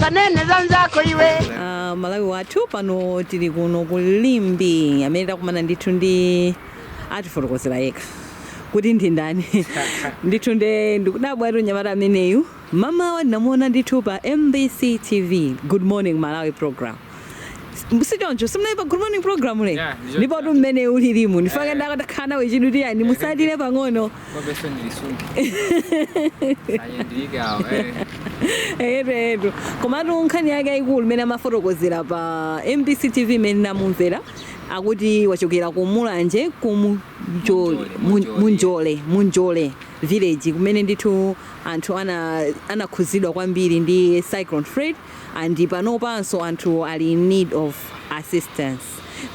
kanene zanzako iwe. Malawi watu pano tili kuno kulimbi amene takumana ndithu ndi atifotokozera yekha kuti ndi ndani ndithu ndikudabwa nyamata ameneyu mama wa namuona ndithu pa MBC TV Good Morning Malawi program. Msichoncho simnaipa Good Morning program le ndipo tu mmene ulilimu ndifake ndakakhala wechidu ti yani musatire pang'ono kobeso ndilisungi ayendika eto komatu nkhani yake ikulu imene amafotokozera pa MBC TV imene namumvera akuti wachokera ku Mulanje ku Munjole village kumene ndithu anthu anakhuzidwa kwambiri ndi cyclone Freddy and panopanso anthu ali in need of assistance.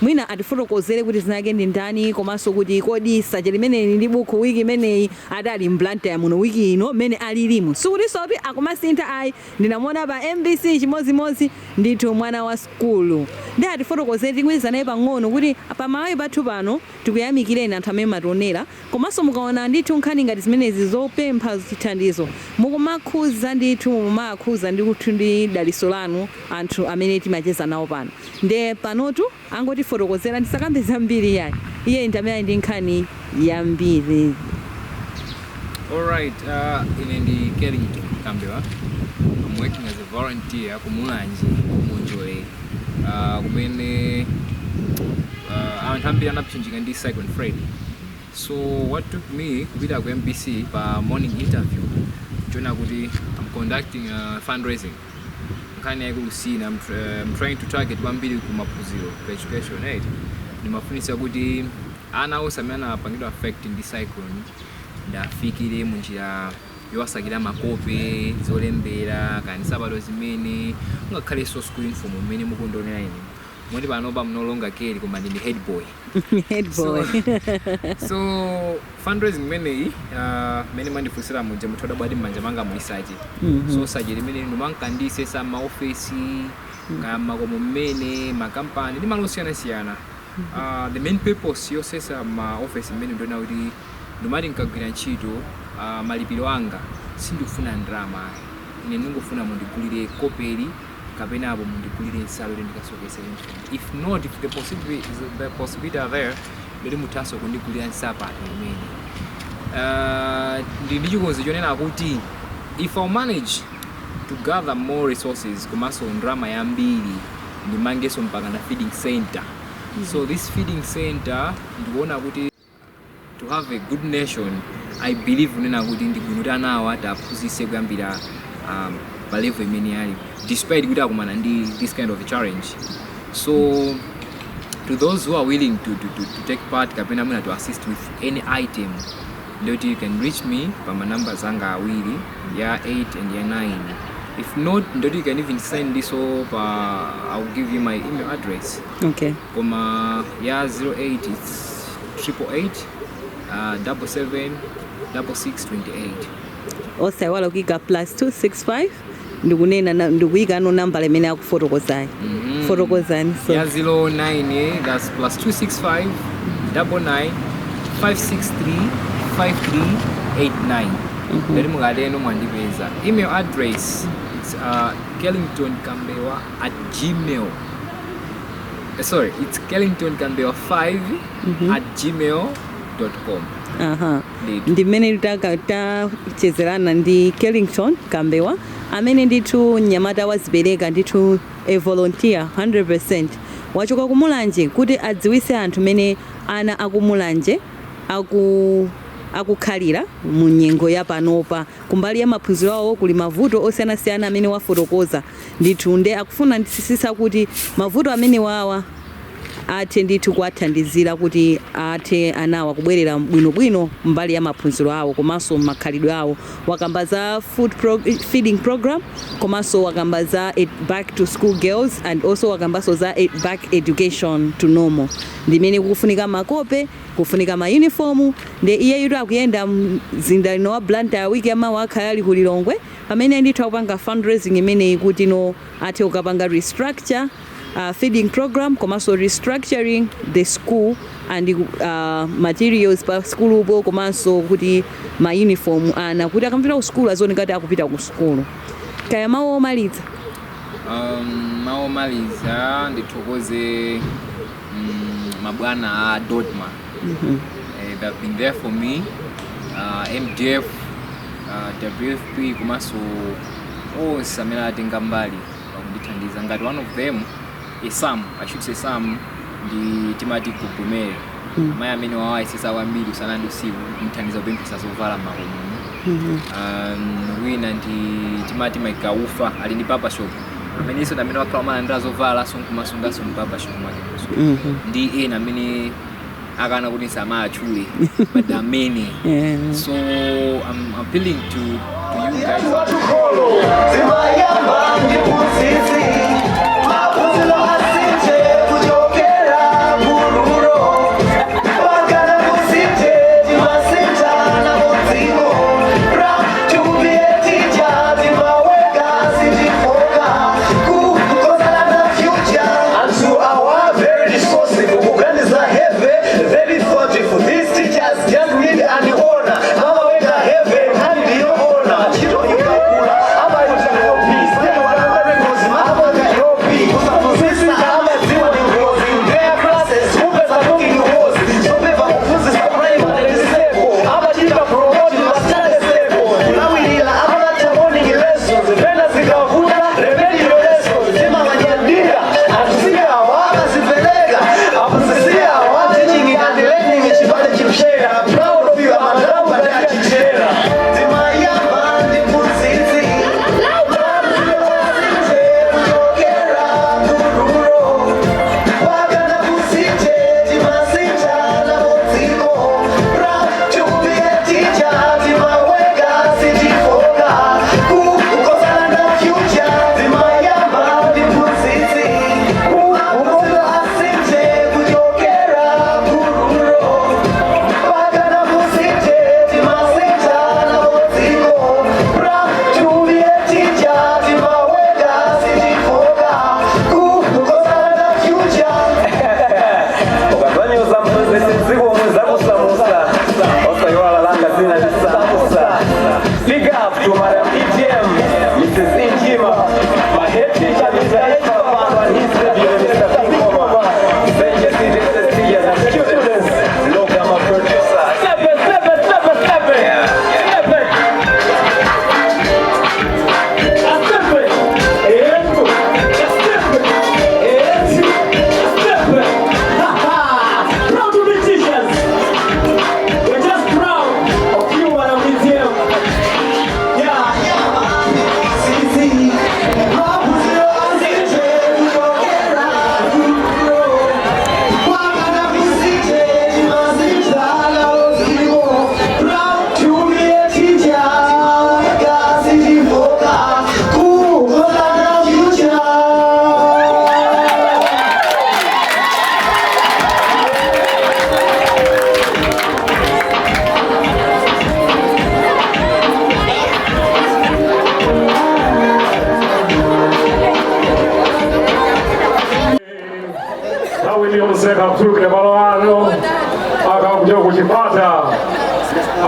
Mwina atifotokozere kuti zinake ndi ndani komanso kuti kodi sache limeneli ndi buku wiki imeneyi adali mblanta muno wiki ino mene alilimu sikuti soti akumasintha ayi ndinamona pa MBC chimozimozi ndithu mwana wa skulu ndi atifotokozere tingwiza naye pang'ono kuti pamalawi pathu pano tikuyamikireni anthu amene mationera komanso mukaona ndithu nkhani ngati zimenezi zopempha chithandizo mukumakhuza ndithu mumakhuza ndi kuti ndi daliso lanu anthu amene timacheza nawo pano nde panotu angotifotokozera ndisakambe zambiri yayi iye ndamene ndi nkhani yambiri. Alright, in Kellington Kambewa, I'm working as a volunteer ku Mulanje Munjole kumene anthu ambiri anapsinjika ndi cyclone Freddy. So what took me kupita ku MBC pa morning interview chona kuti I'm conducting fundraising. Nkhani yaikulusina I'm trying to target kwambiri ku maphunziro ku education aid ndimafunisa kuti ana onse amene anapangidwa affect ndi cyclone ndafikire munjira yowasakira makope zolembera kani sabato zimene ungakhale so school inform mmene mukundonera ine mwati panopa mnolonga keri koma ndi head boy so fundraising meneyi mene mandifusira muje muthoda bwadi manja manga muisaje so saje limene ndimankandise sa maofisi kama komo mmene makampani ndi malo siyana the main purpose yosesa ma office mmene ndona kuti ndimati nkagwira ntchito malipiro anga sindikufuna ndrama ine ndingofuna mundigulire koperi kapena apo mundigulire nsalo ndikasokese if not if the possibility are there ndi mutaso kundigulira nsapato imene ndichikonze chonena kuti if I manage to gather more resources komanso ndrama yambiri ndimangeso mpaka na feeding center so this feeding center ndiona kuti to have a good nation I believe unena kuti ndikunuta nawo ataphunzise kuyambira pa level imene ali despite kuti akumana ndi this kind of a challenge. So to those who are willing to take part kapena mwina to assist with any item ndoti you can reach me pa my numbers anga awiri ya 8 and ya 9. If not ndoti you can even send this up I'll give you my email address. Okay. Koma ya 08 it's 888 776628. Ose wala ukika +265 ndikunena ndikuyika no number lemene akufotokozani fotokozani so ya 09 that's +265 99 563 5389 ndiri mungadeno mwandipeza. Email address it's Kellington Kambewa @gmail. Sorry, it's Kellington Kambewa 5 @gmail.com. Ndi mmene tachezerana ndi Kellington Kambewa amene ndithu nyamata wazipereka ndithu a volunteer 100% wachoka ku Mulanje kuti adziwise anthu mene ana akumulanje akukhalira mu nyengo ya panopa kumbali ya maphunziro awo kuli mavuto osiyanasiyana amene wafotokoza ndithu nde akufuna ndisisisa kuti mavuto amene wawa athe ndithu kuathandizira kuti athe anawa kubwerera bwinobwino mbali ya maphunziro awo komanso makhalidwe awo wakamba za feeding program komanso wakamba za back to school girls and also wakambaso za back education to normal ndimene kufunika makope kufunika ma uniform nde iye yuto akuyenda mzinda lino wa Blantyre wiki amawa akhala ku Lilongwe pamene ndithu akupanga fundraising imene ikuti no athe ukapanga restructure feeding program komanso restructuring the school and materials pa school upo komanso kuti ma uniform ana kuti akamvira ku school azone ngati akupita ku school kaya mawo malitsa maomaliza ndithokoze mabwana a Dotma. They've been there for me, MDF, WFP kumaso osamela atenga mbali pakundithandiza. Ngati one of them is Sam, I should say Sam, ndi timati Kukumbira. Maya amene wawaisisa wambiri usana ndi usiku kumthandiza kupemphesa zovala makomo. Wina ndi timati Maikaufa ali ndi papa shop. Ameniso na amene wakhala malandira zovala sonkumasungaso ndi papa shop mwake. Ndi ena amene akana kuti samachule but there are many. So I'm appealing to you guys.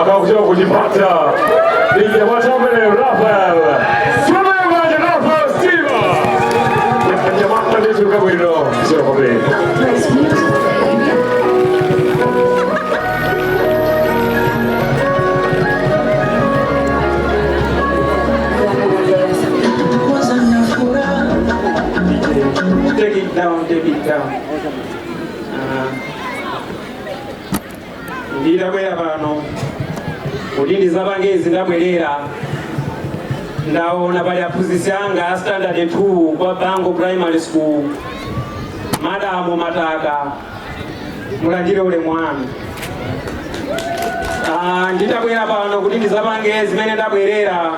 Akakuja kujipata Liga Matambele Rafael Fundraiser Rafael Stima Jamaa ndizo kabiro sio problem. Take it down. Ndira kwera pano kuti zabangezi ndabwerera ndaona pali aphunzitsi anga standard 2 kwa Bango Primary School. Madamu Mataka mulandire ulemu wanu. Nditakwera pano kuti zabangezi zimene ndabwerera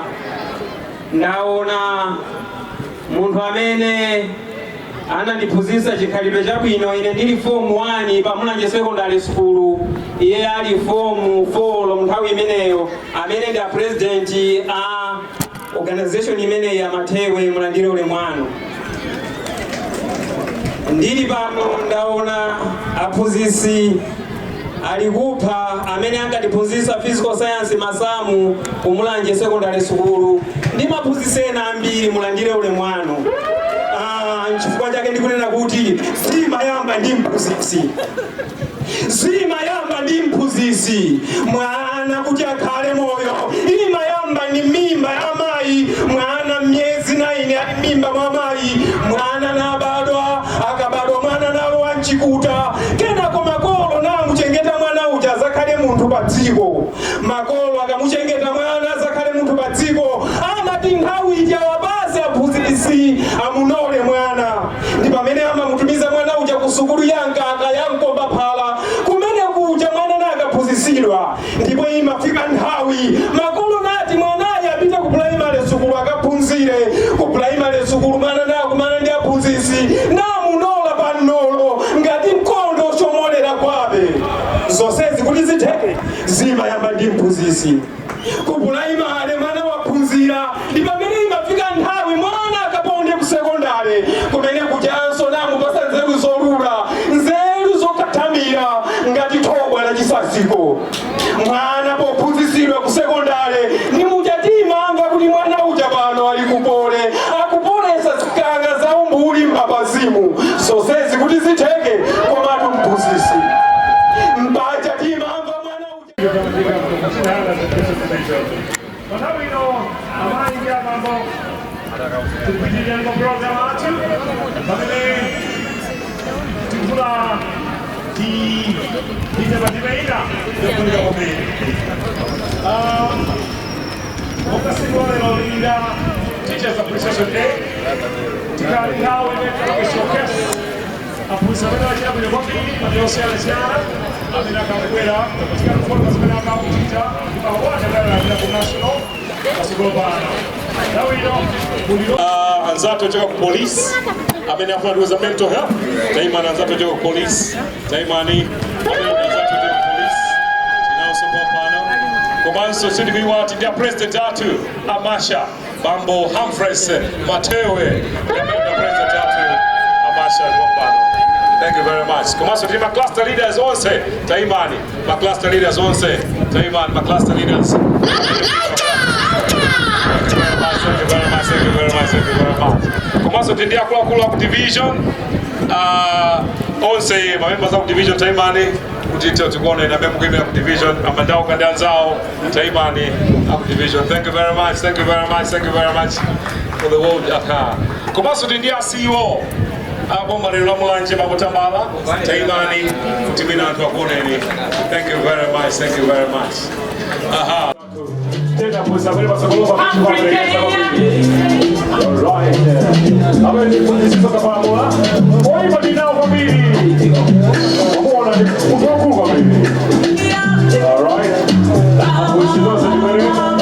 ndaona munthu amene anandiphunzitsa chikhalidwe chabwino. Ine ndili form 1 pa Mulanje Secondary School, iye ali form 4 nthawi imeneyo, amene ndi president a organization imene ya Matewe mulandire ulemu wanu. Ndili pano ndaona aphunzitsi alikupha amene ankatiphunzitsa physical science masamu ku Mulanje Secondary School. Ndi maphunzitsi ena ambiri mulandire ulemu wanu. chifukwa chake ndikunena kuti zimayamba ndi mphunzitsi. Zimayamba ndi mphunzitsi. Mwana kuti akhale moyo imayamba ndi mimba ya mayi. Mwana myezi 9 ali mimba mwa mayi. Mwana nabadwa akabadwa mwana nawe wanchikuta. Kenako makolo namuchengeta mwana uja azakhale munthu pa dziko. Makolo akamuchengeta mwana azakhale munthu pa dziko. Amati nthawi ija wabase aphunzitsi amunole mwana. Ndi pamene amamutumiza mwana uja ku sukulu ya mkaka ya mkomba phala. Kumene kuja mwana nakaphunzitsidwa. Ndipo imafika nthawi makolo nati mwanayo apite ku primary sukulu akaphunzire. Ku primary sukulu mwana nakumana ndi aphunzitsi namunola panolo ngati mkondo chomolera kwabe. Zonsezi kuti zitheke zimayamba ndi mphunzitsi. Ku primary mwana waphunzira ndi pamene imafika nthawi mwana akaponde ku secondary. Kumene kujanso namupasa nzeru zolula nzeru zokathamira ngati thobwa la chisasiko. Mwana pophunzitsidwa ku secondary ndi muchatimamva kuti mwana uja pano ali kupole akupolesa zikanga za umbuli mpapazimu. Zonsezi kuti zitheke komatu mphunzitsi mpacha timamva mwana uja. But now we know amani ya mambo tupitia kwa program atu bali tukula di debattimenta ndio kwa mimi okasimuone lo linda Teachers Appreciation Day tikali nao ile showcase appuntamento alla chiave di bocchi ma devo sia la siara amina Kambewa katika forma za kama kuita kwa wana la national asigobana now we know anzato toka police amena kwa ndugu za mental health daima anzato toka police daima ni anzato toka police tunao support pana komanso sidi wati dia president atu Amasha Bambo Humphreys Matewe president atu Amasha Gombano. Thank you very much. Komanso tima cluster leaders onse taimani ma cluster leaders onse taimani ma cluster leaders. Thank you very much. Komanso tindia kula division onse ma members of division taimani kutito tukone na bemu kwa division amandao kandanzao taimani up division. Thank you very much for the world aka. Komanso tindia CEO Bomba la Mulanje Mabotambala taimani kutimina antu akoneni. Thank you very much. Aha. Tena kusabiri basagoloba kuchibale alright. Abeni kundisiza kapamola. Oi madinao family. Mbona utoku kwa mimi. Alright. Kusizoza nimerema.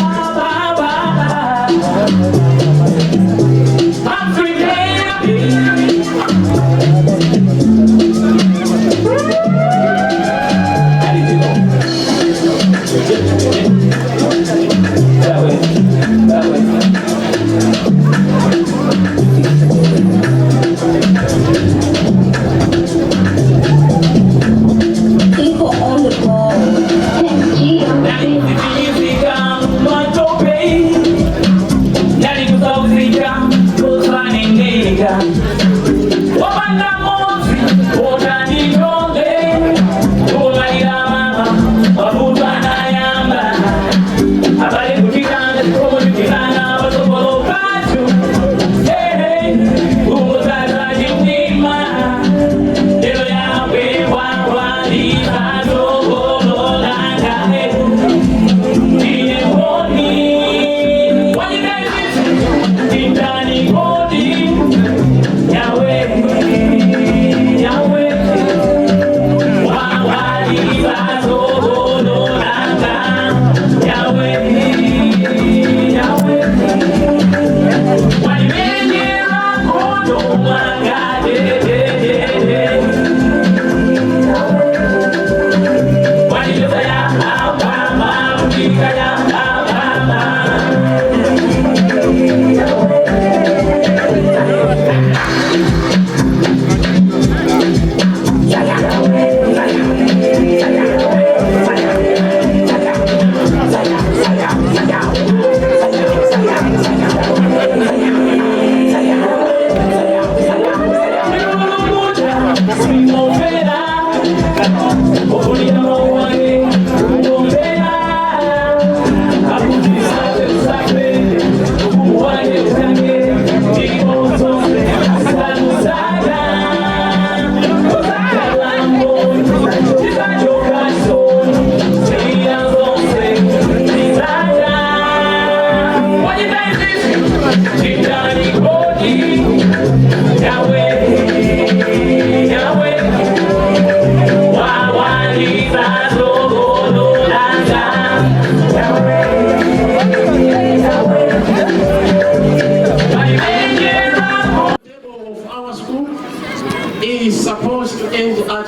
is supposed to end at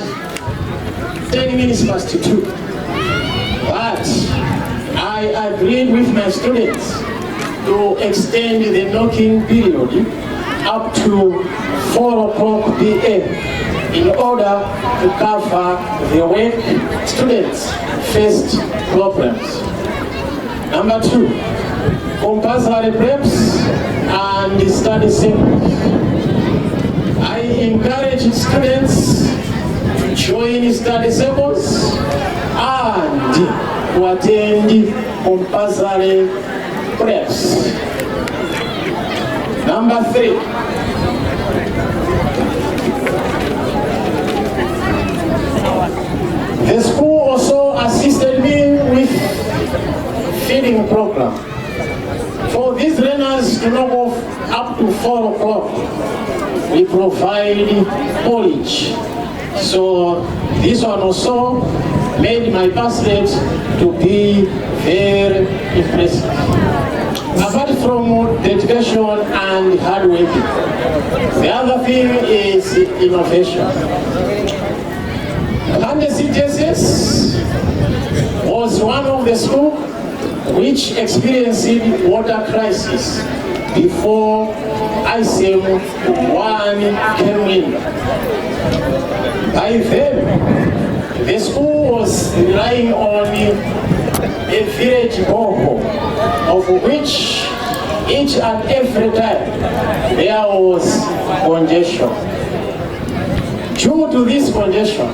10 minutes past 2. But I agreed with my students to extend the knocking period up to 4 o'clock p.m. in order to cover the work students' first problems. Number 2, compulsory preps and study circles. I encourage students to join study circles and to attend compulsory preps. Number 3, the school also assisted me with feeding program. For these learners to knock off up to 4 o'clock, we provide porridge. So this one also made my basket to be very impressive. Apart from dedication and hard work, the other thing is innovation. Mulanje CTSS was one of the schools which experienced water crisis before ICM 1 came in. By then, the school was relying on a village borehole, of which each and every time there was congestion. Due to this congestion,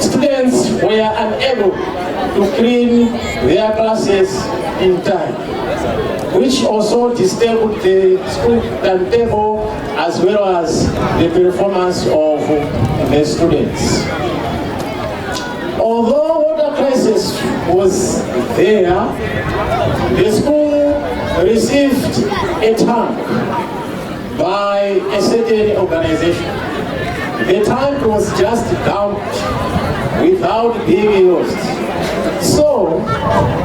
students were unable to clean their classes in time, which also disturbed the school timetable as well as the performance of the students. Although water crisis was there, the school received a tank by a certain organization. The tank was just dumped without being used. So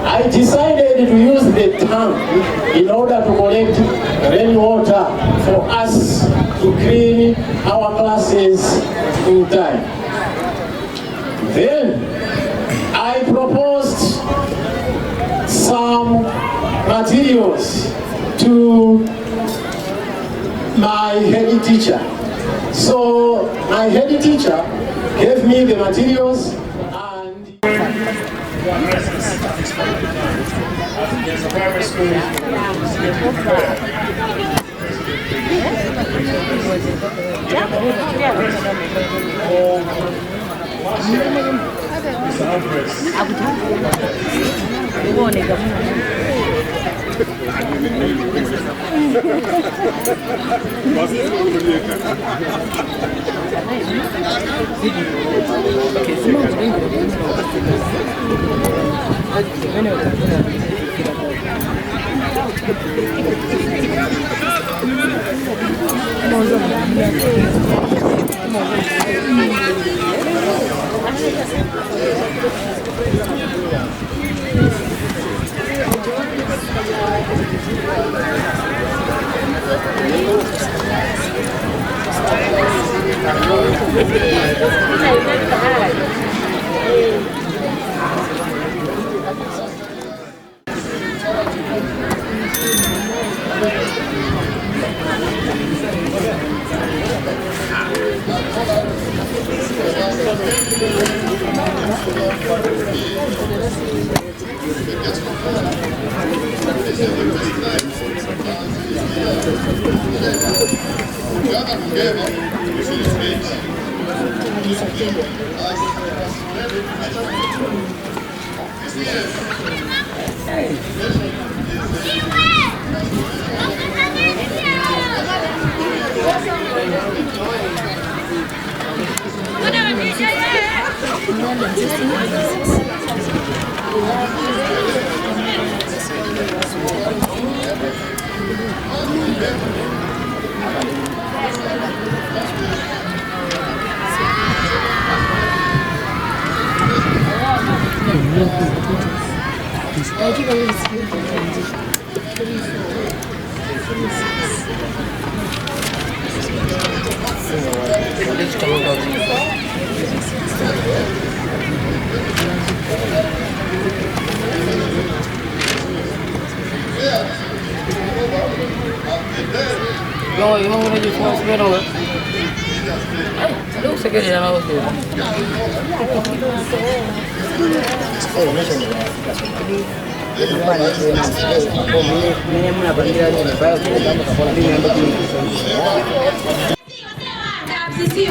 I decided to use the tank in order to collect rainwater for us to clean our classes in time. Then I proposed some materials to my head teacher. So my head teacher gave me the materials and there's a primary school getting prepared. no, you want to do for spero. Não sei que já não sei. Sisi